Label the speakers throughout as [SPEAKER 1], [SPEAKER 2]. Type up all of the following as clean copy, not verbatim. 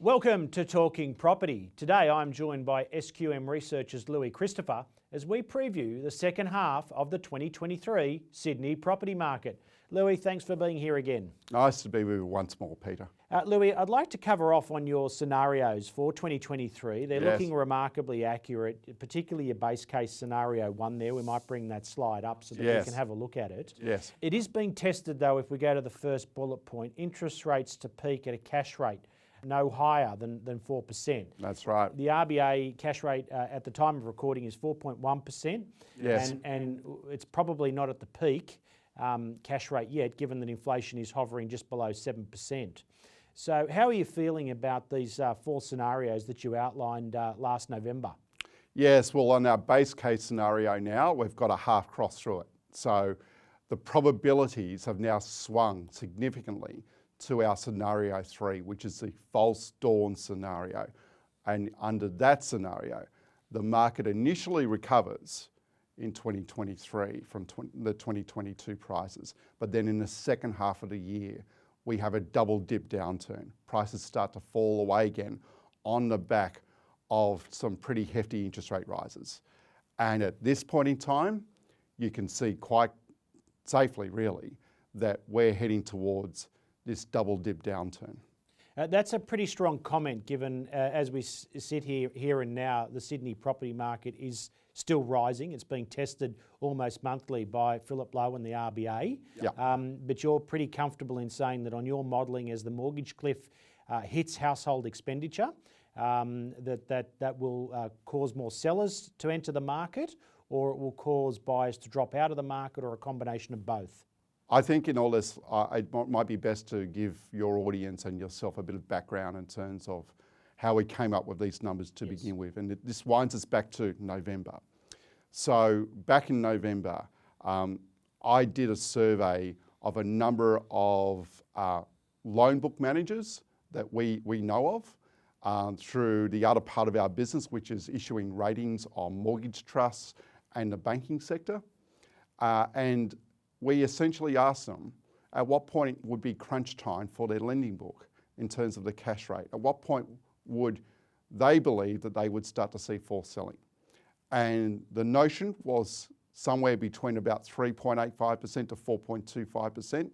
[SPEAKER 1] Welcome to Talking Property. Today I'm joined by SQM researchers Louis Christopher as we preview the second half of the 2023 Sydney property market. Louis, thanks for being here again.
[SPEAKER 2] Nice to be with you once more, Peter.
[SPEAKER 1] Louis, I'd like to cover off on your scenarios for 2023. They're looking remarkably accurate, particularly your base case scenario one there. We might bring that slide up so that we can have a look at it.
[SPEAKER 2] Yes.
[SPEAKER 1] It is being tested though, if we go to the first bullet point, interest rates to peak at a cash rate no higher than 4%.
[SPEAKER 2] That's right.
[SPEAKER 1] The RBA cash rate at the time of recording is 4.1%.
[SPEAKER 2] Yes.
[SPEAKER 1] And it's probably not at the peak cash rate yet, given that inflation is hovering just below 7%. So how are you feeling about these four scenarios that you outlined last November?
[SPEAKER 2] Yes, well, on our base case scenario now, we've got a half cross through it. So the probabilities have now swung significantly to our scenario 3, which is the false dawn scenario. And under that scenario, the market initially recovers in 2023 from the 2022 prices. But then in the second half of the year, we have a double dip downturn. Prices start to fall away again on the back of some pretty hefty interest rate rises. And at this point in time, you can see quite safely, really, that we're heading towards this double dip downturn.
[SPEAKER 1] That's a pretty strong comment given as we sit here and now, the Sydney property market is still rising. It's being tested almost monthly by Philip Lowe and the RBA.
[SPEAKER 2] Yeah.
[SPEAKER 1] But you're pretty comfortable in saying that on your modelling, as the mortgage cliff hits household expenditure, that will cause more sellers to enter the market, or it will cause buyers to drop out of the market, or a combination of both?
[SPEAKER 2] I think in all this, it might be best to give your audience and yourself a bit of background in terms of how we came up with these numbers to begin with. And this winds us back to November. So back in November, I did a survey of a number of loan book managers that we know of through the other part of our business, which is issuing ratings on mortgage trusts and the banking sector. And we essentially asked them at what point would be crunch time for their lending book in terms of the cash rate. At what point would they believe that they would start to see forced selling? And the notion was somewhere between about 3.85% to 4.25%.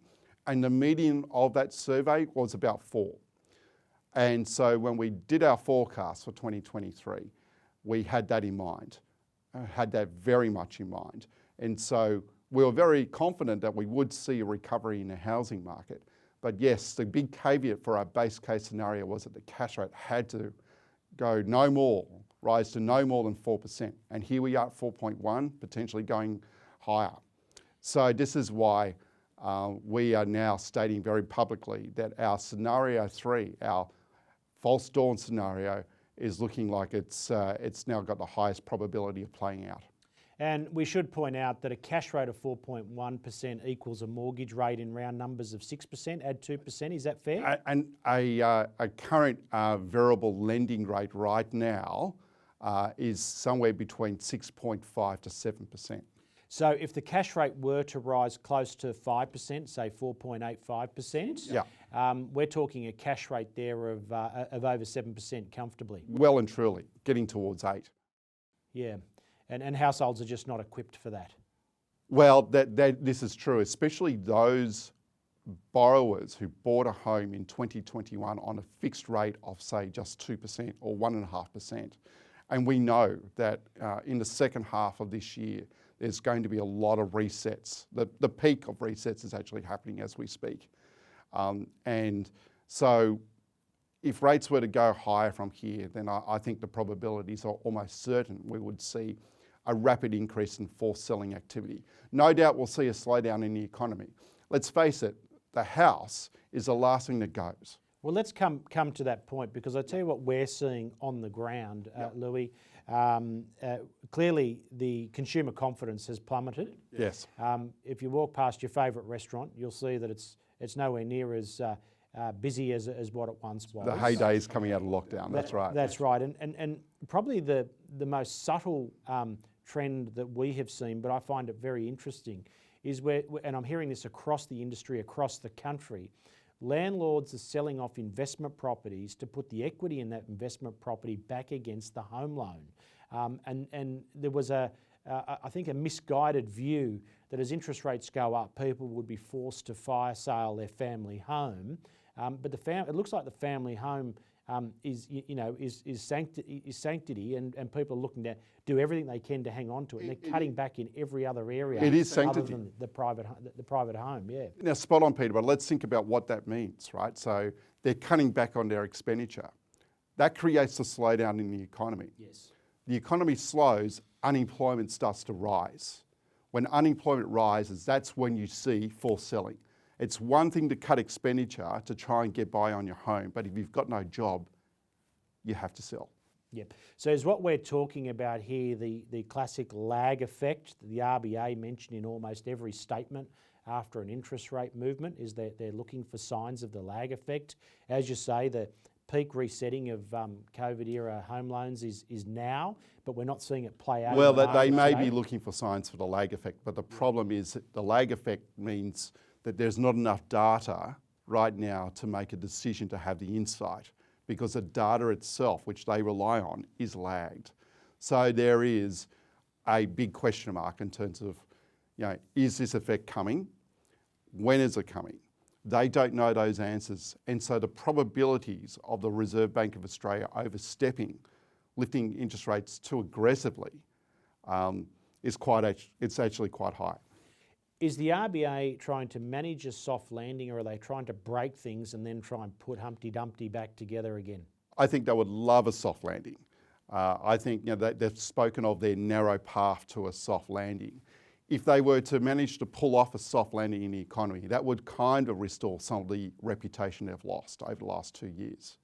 [SPEAKER 2] And the median of that survey was about 4. And so when we did our forecast for 2023, we had that in mind, had that very much in mind. And so we were very confident that we would see a recovery in the housing market. But yes, the big caveat for our base case scenario was that the cash rate had to go rise to no more than 4%. And here we are at 4.1, potentially going higher. So this is why we are now stating very publicly that our scenario 3, our false dawn scenario, is looking like it's now got the highest probability of playing out.
[SPEAKER 1] And we should point out that a cash rate of 4.1% equals a mortgage rate in round numbers of 6%, add 2%, is that fair?
[SPEAKER 2] And a current variable lending rate right now is somewhere between 6.5 to 7%.
[SPEAKER 1] So if the cash rate were to rise close to 5%, say 4.85%, we're talking a cash rate there of over 7% comfortably.
[SPEAKER 2] Well and truly, getting towards 8.
[SPEAKER 1] Yeah. And households are just not equipped for that.
[SPEAKER 2] Well, this is true, especially those borrowers who bought a home in 2021 on a fixed rate of, say, just 2% or 1.5%. And we know that in the second half of this year, there's going to be a lot of resets. The peak of resets is actually happening as we speak. And so if rates were to go higher from here, then I think the probabilities are almost certain we would see a rapid increase in forced selling activity. No doubt we'll see a slowdown in the economy. Let's face it, the house is the last thing that goes.
[SPEAKER 1] Well, let's come to that point, because I tell you what we're seeing on the ground, Louis. Clearly, the consumer confidence has plummeted.
[SPEAKER 2] Yes.
[SPEAKER 1] If you walk past your favourite restaurant, you'll see that it's nowhere near as busy as what it once was.
[SPEAKER 2] The heydays coming out of lockdown, that's right.
[SPEAKER 1] That's right. And probably the most subtle trend that we have seen, but I find it very interesting, is where, and I'm hearing this across the industry, across the country, landlords are selling off investment properties to put the equity in that investment property back against the home loan. And there was I think a misguided view that as interest rates go up, people would be forced to fire sale their family home. But it looks like the family home is sanctity, and people are looking to do everything they can to hang on to it. And they're cutting back in every other area.
[SPEAKER 2] It is sanctity.
[SPEAKER 1] Other than the private home, yeah.
[SPEAKER 2] Now, spot on, Peter, but let's think about what that means, right? So they're cutting back on their expenditure. That creates a slowdown in the economy.
[SPEAKER 1] Yes.
[SPEAKER 2] The economy slows, unemployment starts to rise. When unemployment rises, that's when you see forced selling. It's one thing to cut expenditure to try and get by on your home, but if you've got no job, you have to sell.
[SPEAKER 1] Yep. So is what we're talking about here the classic lag effect that the RBA mentioned in almost every statement after an interest rate movement, is that they're looking for signs of the lag effect. As you say, the peak resetting of COVID-era home loans is now, but we're not seeing it play out.
[SPEAKER 2] Well, they may be looking for signs for the lag effect, but the problem is that the lag effect means that there's not enough data right now to make a decision to have the insight, because the data itself, which they rely on, is lagged. So there is a big question mark in terms of, is this effect coming? When is it coming? They don't know those answers. And so the probabilities of the Reserve Bank of Australia overstepping, lifting interest rates too aggressively, it's actually quite high.
[SPEAKER 1] Is the RBA trying to manage a soft landing, or are they trying to break things and then try and put Humpty Dumpty back together again?
[SPEAKER 2] I think they would love a soft landing. I think they've spoken of their narrow path to a soft landing. If they were to manage to pull off a soft landing in the economy, that would kind of restore some of the reputation they've lost over the last 2 years.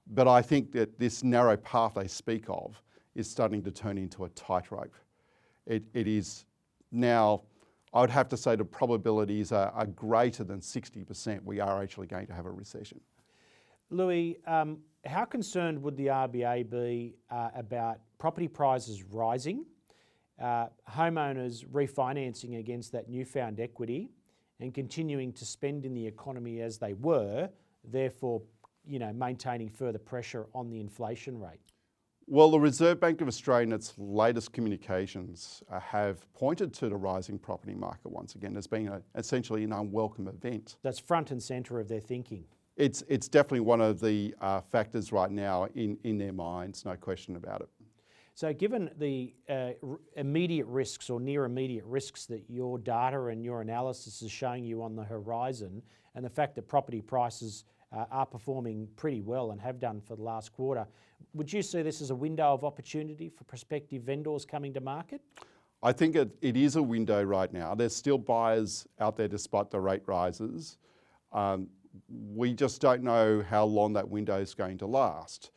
[SPEAKER 2] But I think that this narrow path they speak of is starting to turn into a tightrope. It is now, I would have to say the probabilities are greater than 60% we are actually going to have a recession.
[SPEAKER 1] Louis, how concerned would the RBA be about property prices rising, homeowners refinancing against that newfound equity and continuing to spend in the economy as they were, therefore, maintaining further pressure on the inflation rate?
[SPEAKER 2] Well, the Reserve Bank of Australia in its latest communications have pointed to the rising property market once again as being essentially an unwelcome event.
[SPEAKER 1] That's front and centre of their thinking.
[SPEAKER 2] It's definitely one of the factors right now in their minds, no question about it.
[SPEAKER 1] So given the immediate risks or near immediate risks that your data and your analysis is showing you on the horizon, and the fact that property prices are performing pretty well and have done for the last quarter, would you see this as a window of opportunity for prospective vendors coming to market?
[SPEAKER 2] I think it is a window right now. There's still buyers out there despite the rate rises. We just don't know how long that window is going to last.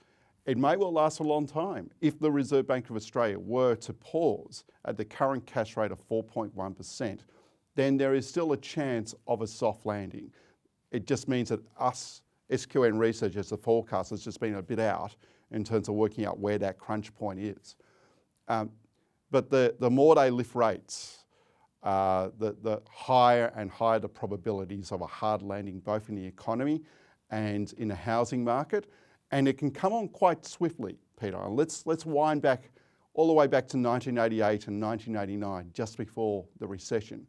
[SPEAKER 2] It may well last a long time. If the Reserve Bank of Australia were to pause at the current cash rate of 4.1%, then there is still a chance of a soft landing. It just means that us, SQN Research, as the forecast, has just been a bit out in terms of working out where that crunch point is. But the more they lift rates, the higher and higher the probabilities of a hard landing, both in the economy and in the housing market. And it can come on quite swiftly, Peter. And let's wind back all the way back to 1988 and 1989, just before the recession.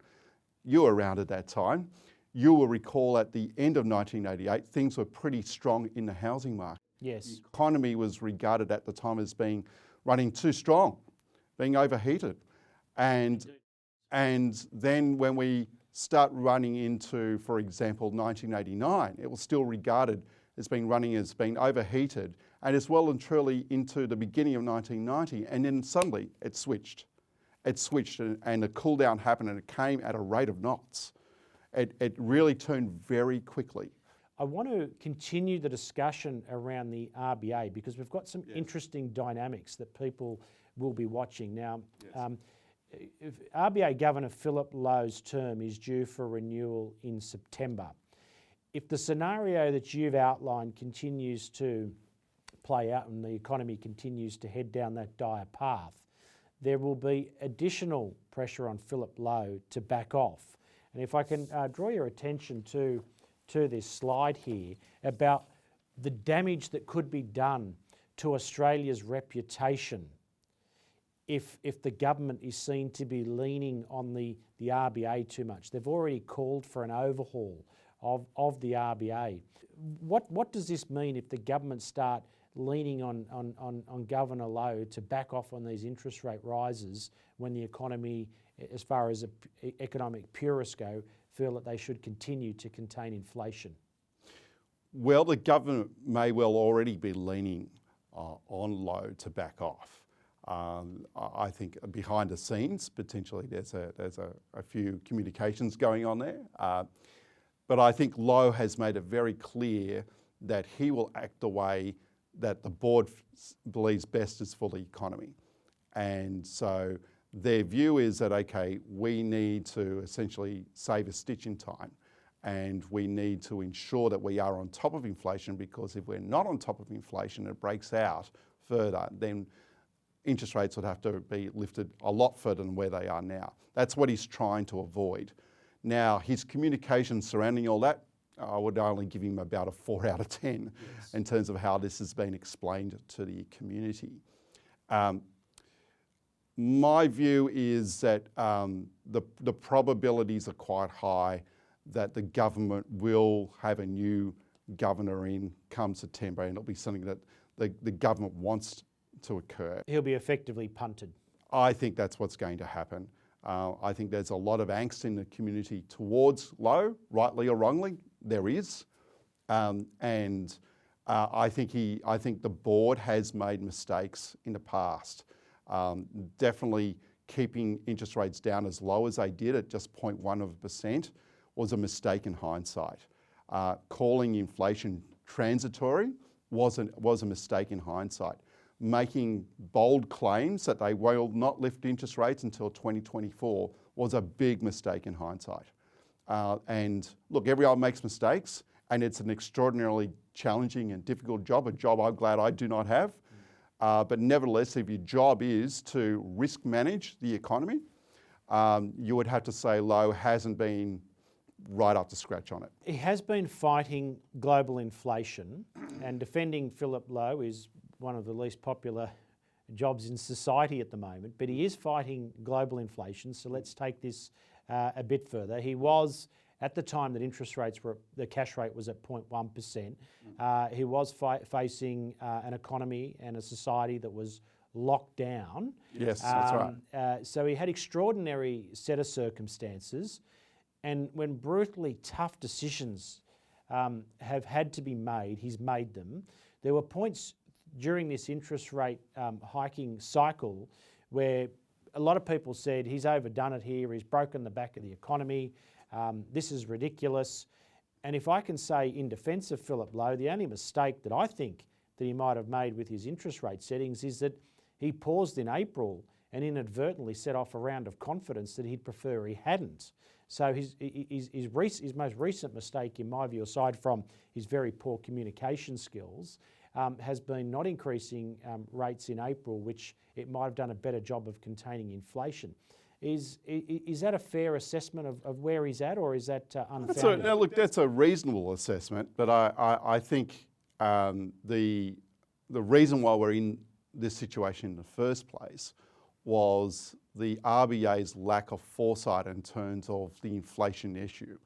[SPEAKER 2] You were around at that time. You will recall at the end of 1988, things were pretty strong in the housing market.
[SPEAKER 1] Yes.
[SPEAKER 2] The economy was regarded at the time as being running too strong, being overheated. And then when we start running into, for example, 1989, it was still regarded as being overheated, and as well and truly into the beginning of 1990, and then suddenly it switched. It switched and a cool down happened, and it came at a rate of knots. It really turned very quickly.
[SPEAKER 1] I want to continue the discussion around the RBA because we've got some interesting dynamics that people will be watching. Now, RBA Governor Philip Lowe's term is due for renewal in September. If the scenario that you've outlined continues to play out and the economy continues to head down that dire path, there will be additional pressure on Philip Lowe to back off. And if I can draw your attention to this slide here about the damage that could be done to Australia's reputation if the government is seen to be leaning on the RBA too much. They've already called for an overhaul of the RBA. What does this mean if the government start leaning on Governor Lowe to back off on these interest rate rises when the economy, as far as economic purists go, feel that they should continue to contain inflation?
[SPEAKER 2] Well, the government may well already be leaning on Lowe to back off. I think behind the scenes, potentially there's a few communications going on there. But I think Lowe has made it very clear that he will act the way that the board believes best is for the economy. And so their view is that, okay, we need to essentially save a stitch in time, and we need to ensure that we are on top of inflation, because if we're not on top of inflation, it breaks out further, then interest rates would have to be lifted a lot further than where they are now. That's what he's trying to avoid. Now, his communication surrounding all that, I would only give him about a 4 out of 10 in terms of how this has been explained to the community. My view is that the probabilities are quite high that the government will have a new governor in come September, and it'll be something that the government wants to occur.
[SPEAKER 1] He'll be effectively punted.
[SPEAKER 2] I think that's what's going to happen. I think there's a lot of angst in the community towards Lowe, rightly or wrongly. There is, and I think the board has made mistakes in the past. Definitely keeping interest rates down as low as they did at just 0.1% was a mistake in hindsight. Calling inflation transitory was a mistake in hindsight. Making bold claims that they will not lift interest rates until 2024 was a big mistake in hindsight. And look, everyone makes mistakes, and it's an extraordinarily challenging and difficult job, a job I'm glad I do not have. But nevertheless, if your job is to risk manage the economy, you would have to say Lowe hasn't been right up to scratch on it.
[SPEAKER 1] He has been fighting global inflation, and defending Philip Lowe is one of the least popular jobs in society at the moment, but he is fighting global inflation. So let's take this a bit further. He was, at the time that interest rates were, the cash rate was at 0.1%, he was facing an economy and a society that was locked down.
[SPEAKER 2] Yes, that's right.
[SPEAKER 1] So he had extraordinary set of circumstances, and when brutally tough decisions have had to be made, he's made them. There were points during this interest rate hiking cycle where a lot of people said he's overdone it here, he's broken the back of the economy, this is ridiculous. And if I can say in defence of Philip Lowe, the only mistake that I think that he might have made with his interest rate settings is that he paused in April and inadvertently set off a round of confidence that he'd prefer he hadn't. So his most recent mistake, in my view, aside from his very poor communication skills, has been not increasing rates in April, which it might have done a better job of containing inflation. Is that a fair assessment of where he's at, or is that unfounded?
[SPEAKER 2] Look, that's a reasonable assessment, but I think the reason why we're in this situation in the first place was the RBA's lack of foresight in terms of the inflation issue.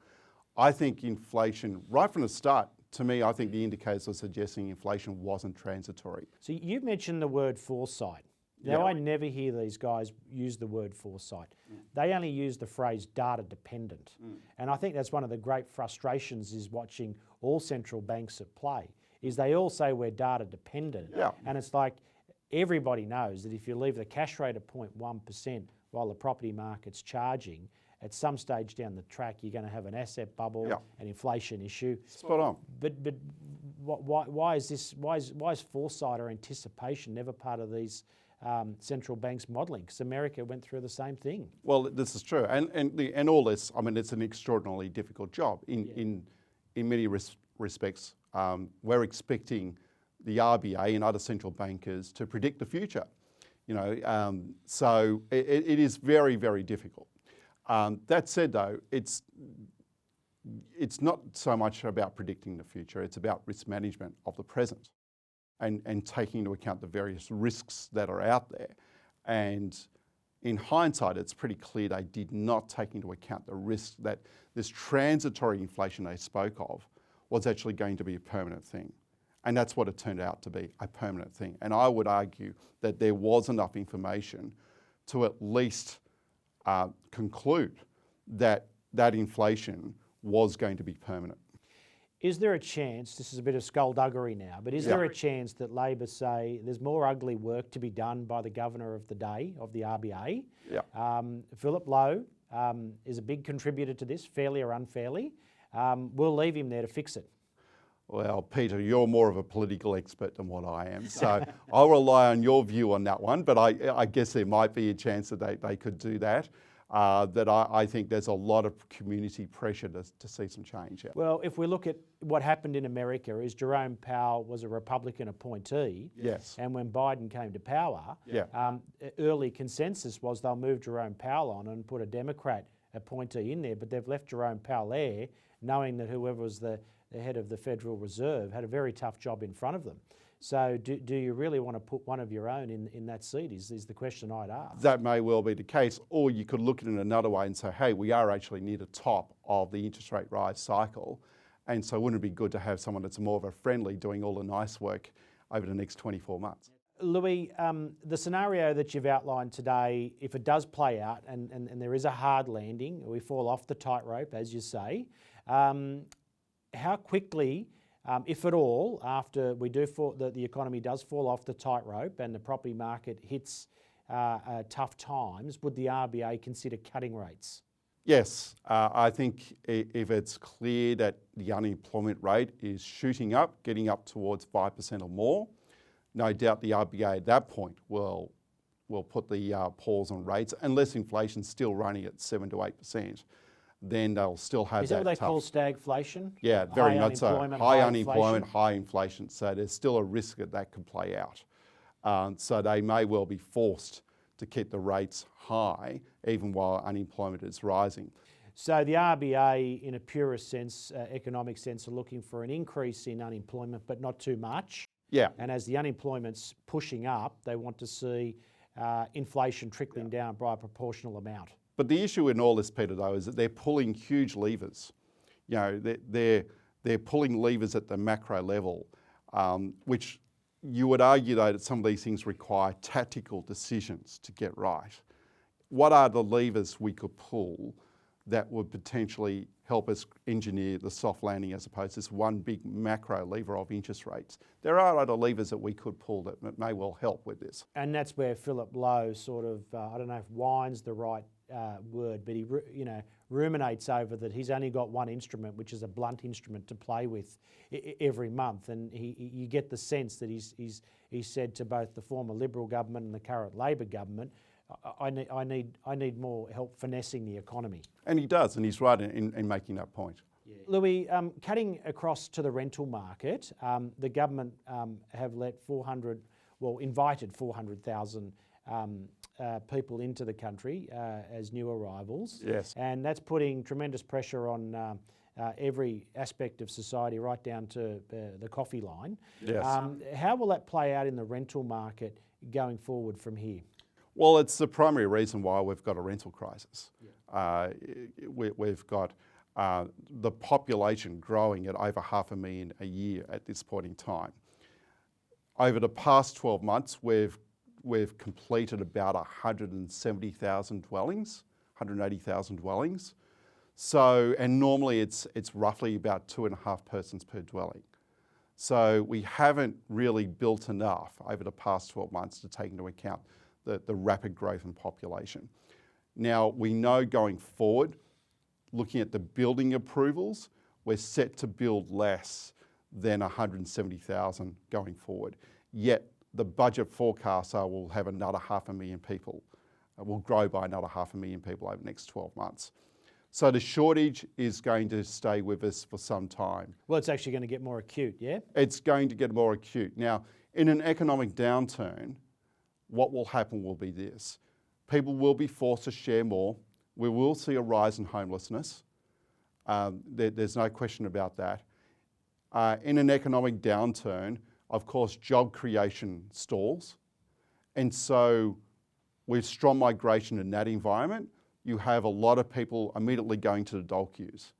[SPEAKER 2] I think inflation, right from the start, to me, I think the indicators are suggesting inflation wasn't transitory.
[SPEAKER 1] So you mentioned the word foresight. Now, I never hear these guys use the word foresight. They only use the phrase data dependent. And I think that's one of the great frustrations is watching all central banks at play, is they all say we're data dependent. And it's like everybody knows that if you leave the cash rate at 0.1% while the property market's charging, at some stage down the track, you're going to have an asset bubble, an inflation issue.
[SPEAKER 2] Spot on.
[SPEAKER 1] But why is this? Why is foresight or anticipation never part of these central banks' modelling? Because America went through the same thing.
[SPEAKER 2] Well, this is true, and all this. I mean, it's an extraordinarily difficult job in many respects. We're expecting the RBA and other central bankers to predict the future. So it is very, very difficult. That said, though, it's not so much about predicting the future, it's about risk management of the present and taking into account the various risks that are out there. And in hindsight, it's pretty clear they did not take into account the risk that this transitory inflation they spoke of was actually going to be a permanent thing. And that's what it turned out to be, a permanent thing. And I would argue that there was enough information to at least conclude that that inflation was going to be permanent.
[SPEAKER 1] Is there a chance, this is a bit of skullduggery now, but is there a chance that Labor say there's more ugly work to be done by the governor of the day, of the RBA?
[SPEAKER 2] Yeah.
[SPEAKER 1] Philip Lowe is a big contributor to this, fairly or unfairly. We'll leave him there to fix it.
[SPEAKER 2] Well, Peter, you're more of a political expert than what I am, so I'll rely on your view on that one, but I guess there might be a chance that they could do that. I think there's a lot of community pressure to see some change. Yeah.
[SPEAKER 1] Well, if we look at what happened in America, is Jerome Powell was a Republican appointee.
[SPEAKER 2] Yes.
[SPEAKER 1] And when Biden came to power, early consensus was they'll move Jerome Powell on and put a Democrat appointee in there, but they've left Jerome Powell there, knowing that whoever was the head of the Federal Reserve had a very tough job in front of them. So do you really want to put one of your own in that seat is the question I'd ask.
[SPEAKER 2] That may well be the case. Or you could look at it another way and say, hey, we are actually near the top of the interest rate rise cycle. And so wouldn't it be good to have someone that's more of a friendly doing all the nice work over the next 24 months?
[SPEAKER 1] Louis, the scenario that you've outlined today, if it does play out and there is a hard landing, we fall off the tightrope, as you say, how quickly, if at all, after we do the economy does fall off the tightrope and the property market hits tough times, would the RBA consider cutting rates?
[SPEAKER 2] Yes, I think if it's clear that the unemployment rate is shooting up, getting up towards 5% or more, no doubt the RBA at that point will put the pause on rates, unless inflation's still running at 7 to 8%. Then they'll still have that.
[SPEAKER 1] Is that what they call stagflation?
[SPEAKER 2] Yeah, very much so. High unemployment,
[SPEAKER 1] inflation.
[SPEAKER 2] high inflation. So there's still a risk that could play out. So they may well be forced to keep the rates high, even while unemployment is rising.
[SPEAKER 1] So the RBA, in a purest sense, economic sense, are looking for an increase in unemployment, but not too much.
[SPEAKER 2] Yeah.
[SPEAKER 1] And as the unemployment's pushing up, they want to see inflation trickling down by a proportional amount.
[SPEAKER 2] But the issue in all this, Peter, though, is that they're pulling huge levers. You know, they're pulling levers at the macro level, which you would argue, though, that some of these things require tactical decisions to get right. What are the levers we could pull that would potentially help us engineer the soft landing as opposed to this one big macro lever of interest rates? There are other levers that we could pull that may well help with this.
[SPEAKER 1] And that's where Philip Lowe sort of, I don't know if wine's the right word, but he ruminates over that he's only got one instrument, which is a blunt instrument to play with every month. And you get the sense that he's said to both the former Liberal government and the current Labor government, I need more help finessing the economy.
[SPEAKER 2] And he does, and he's right in making that point.
[SPEAKER 1] Yeah. Louis, cutting across to the rental market, the government have invited 400,000 people into the country as new arrivals.
[SPEAKER 2] Yes.
[SPEAKER 1] And that's putting tremendous pressure on every aspect of society, right down to the coffee line.
[SPEAKER 2] Yes.
[SPEAKER 1] How will that play out in the rental market going forward from here?
[SPEAKER 2] Well, it's the primary reason why we've got a rental crisis. Yeah. We've got the population growing at over 500,000 a year at this point in time. Over the past 12 months, we've completed about 170,000 dwellings, 180,000 dwellings. So, and normally it's roughly about 2.5 persons per dwelling. So we haven't really built enough over the past 12 months to take into account the rapid growth in population. Now, we know going forward, looking at the building approvals, we're set to build less than 170,000 going forward. Yet the budget forecasts are we'll have another 500,000 people. We'll grow by another 500,000 people over the next 12 months. So the shortage is going to stay with us for some time.
[SPEAKER 1] Well, it's actually going to get more acute, yeah?
[SPEAKER 2] It's going to get more acute. Now, in an economic downturn, what will happen will be this. People will be forced to share more. We will see a rise in homelessness. There's no question about that. In an economic downturn, of course, job creation stalls. And so with strong migration in that environment, you have a lot of people immediately going to the dole queues.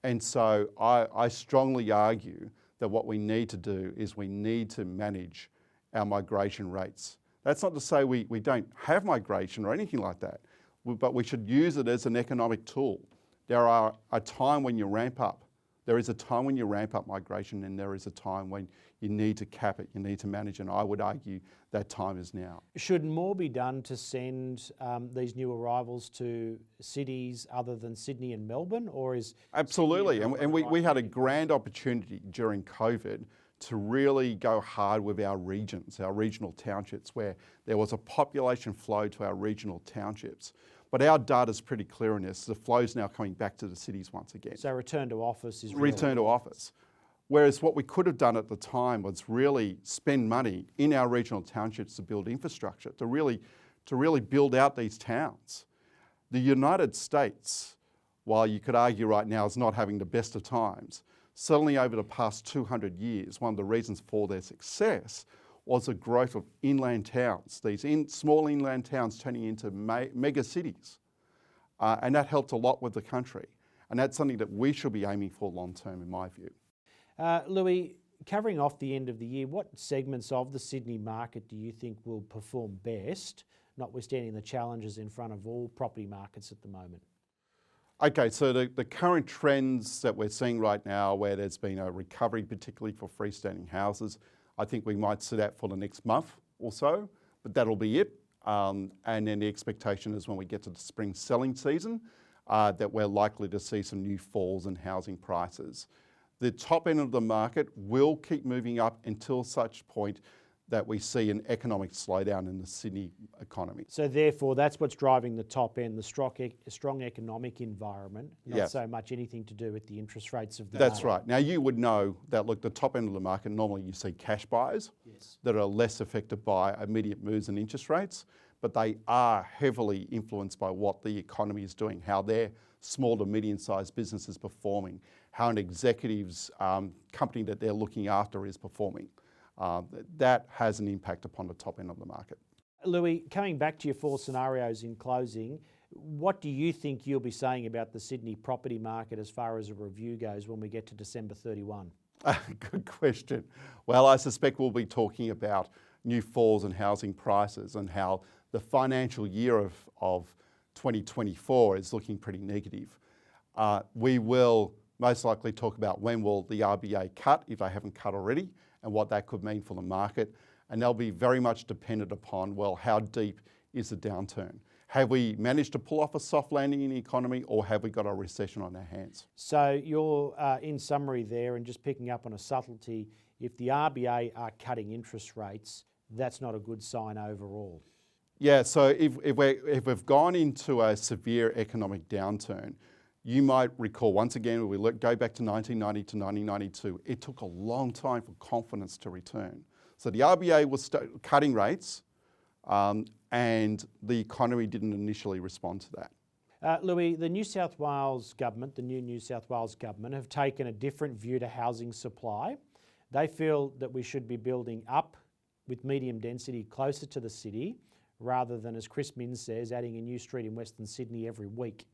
[SPEAKER 2] And so I strongly argue that what we need to do is we need to manage our migration rates. That's not to say we don't have migration or anything like that, but we should use it as an economic tool. There are a time when you ramp up. There is a time when you ramp up migration, and there is a time when you need to cap it, you need to manage it, and I would argue that time is now.
[SPEAKER 1] Should more be done to send these new arrivals to cities other than Sydney and Melbourne, or is...
[SPEAKER 2] Absolutely, and we had a grand opportunity during COVID to really go hard with our regions, our regional townships, where there was a population flow to our regional townships. But our data is pretty clear on this. The flow's now coming back to the cities once again.
[SPEAKER 1] So return to office is...
[SPEAKER 2] Return to office. Whereas what we could have done at the time was really spend money in our regional townships to build infrastructure, to really build out these towns. The United States, while you could argue right now is not having the best of times, certainly over the past 200 years, one of the reasons for their success was the growth of inland towns, these small inland towns turning into mega cities. And that helped a lot with the country. And that's something that we should be aiming for long term, in my view.
[SPEAKER 1] Louis, covering off the end of the year, what segments of the Sydney market do you think will perform best, notwithstanding the challenges in front of all property markets at the moment?
[SPEAKER 2] Okay, so the current trends that we're seeing right now, where there's been a recovery, particularly for freestanding houses, I think we might sit out for the next month or so, but that'll be it. And then the expectation is when we get to the spring selling season, that we're likely to see some new falls in housing prices. The top end of the market will keep moving up until such point that we see an economic slowdown in the Sydney economy.
[SPEAKER 1] So therefore, that's what's driving the top end, the strong economic environment, not so much anything to do with the interest rates of the
[SPEAKER 2] That's right. Now you would know that, look, the top end of the market, normally you see cash buyers that are less affected by immediate moves in interest rates, but they are heavily influenced by what the economy is doing, how their small to medium-sized business is performing, how an executive's company that they're looking after is performing. That has an impact upon the top end of the market.
[SPEAKER 1] Louis, coming back to your four scenarios in closing, what do you think you'll be saying about the Sydney property market as far as a review goes when we get to December 31?
[SPEAKER 2] Good question. Well, I suspect we'll be talking about new falls in housing prices and how the financial year of 2024 is looking pretty negative. We will most likely talk about when will the RBA cut, if they haven't cut already, and what that could mean for the market. And they'll be very much dependent upon, well, how deep is the downturn? Have we managed to pull off a soft landing in the economy, or have we got a recession on our hands?
[SPEAKER 1] So you're, in summary there, and just picking up on a subtlety, if the RBA are cutting interest rates, that's not a good sign overall.
[SPEAKER 2] Yeah, so if we've gone into a severe economic downturn, you might recall, once again, when we go back to 1990 to 1992, it took a long time for confidence to return. So the RBA was cutting rates, and the economy didn't initially respond to that.
[SPEAKER 1] Louis, the New South Wales government, the new New South Wales government, have taken a different view to housing supply. They feel that we should be building up with medium density closer to the city, rather than, as Chris Minns says, adding a new street in Western Sydney every week.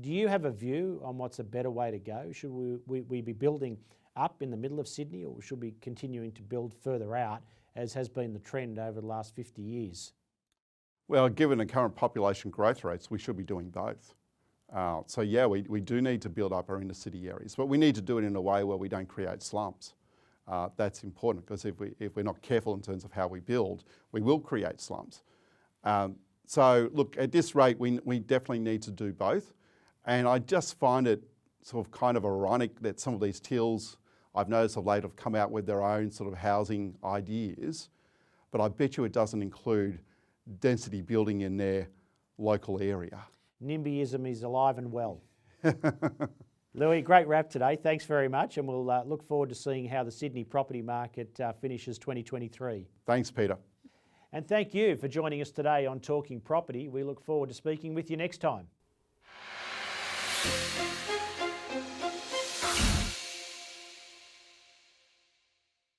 [SPEAKER 1] Do you have a view on what's a better way to go? Should we be building up in the middle of Sydney, or should we be continuing to build further out, as has been the trend over the last 50 years?
[SPEAKER 2] Well, given the current population growth rates, we should be doing both. So yeah, we do need to build up our inner city areas, but we need to do it in a way where we don't create slums. That's important, because if we're not careful in terms of how we build, we will create slums. So look, at this rate, we definitely need to do both. And I just find it sort of kind of ironic that some of these TILs, I've noticed of late, have come out with their own sort of housing ideas, but I bet you it doesn't include density building in their local area.
[SPEAKER 1] NIMBYism is alive and well. Louis, great wrap today. Thanks very much, and we'll look forward to seeing how the Sydney property market finishes 2023.
[SPEAKER 2] Thanks, Peter.
[SPEAKER 1] And thank you for joining us today on Talking Property. We look forward to speaking with you next time.